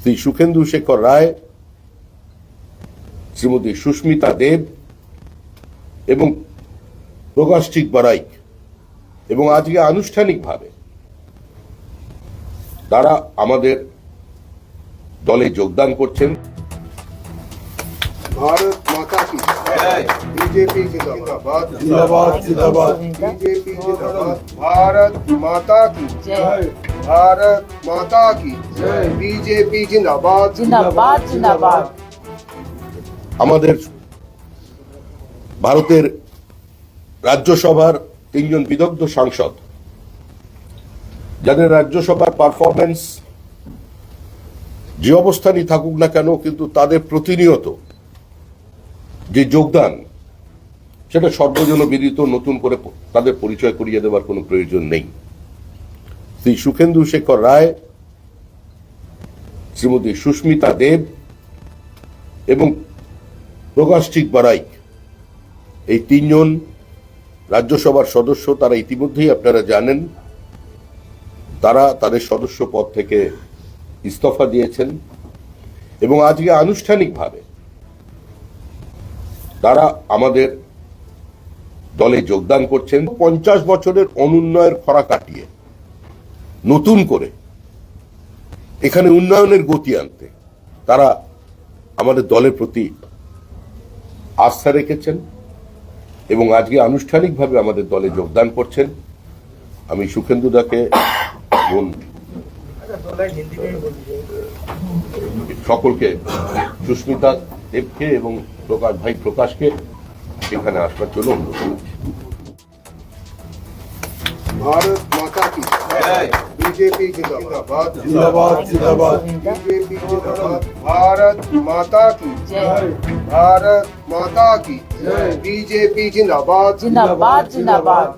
শ্রী সুখেন্দু শেখর রায়, শ্রীমতী সুস্মিতা দেব এবং প্রকাশটিক বারাইক, এবং আজকে আনুষ্ঠানিকভাবে তারা আমাদের দলে যোগদান করছেন। भारत माता की बीजेपी जिंदाबाद जिंदाबाद जिंदाबाद बीजेपी जिंदाबाद भारत माता की भारत माता की बीजेपी जिंदाबाद जिंदाबाद जिंदाबाद। আমাদের ভারতের রাজ্যসভার 3 জন বিদগ্ধ সাংসদ, যাদের রাজ্যসভার পারফরমেন্স যে অবস্থানই থাকুক না কেন, কিন্তু তাদের প্রতিনিয়ত যে যোগদান, সেটা সর্বজন বিদিত, নতুন করে তাদের পরিচয় করিয়ে দেওয়ার কোনো প্রয়োজন নেই। শ্রী সুখেন্দু শেখর রায়, শ্রীমতী সুস্মিতা দেব এবং প্রকাশটিক বারাইক, এই 3 জন রাজ্যসভার সদস্য, তারা ইতিমধ্যেই আপনারা জানেন তারা তাদের সদস্য পদ থেকে ইস্তফা দিয়েছেন এবং আজকে আনুষ্ঠানিকভাবে তারা আমাদের দলে যোগদান করছেন। 50 বছরের অনুন্নয়ের খরা কাটিয়ে নতুন করে এখানে উন্নয়নের গতি আনতে তারা আমাদের দলের প্রতি আস্থা রেখেছেন এবং আজকে আনুষ্ঠানিকভাবে আমাদের দলে যোগদান করছেন। আমি সুখেন্দু দাকে এবং সকলকে, সুস্মিতা দেবকে এবং প্রকাশকে এখানে আসবার জন্য অনুরোধ করছি। भारत माता की बीजेपी जिंदाबाद जिंदाबाद जिंदाबाद बीजेपी जिंदाबाद भारत माता की भारत माता की बीजेपी जिंदाबाद जिंदाबाद जिंदाबाद।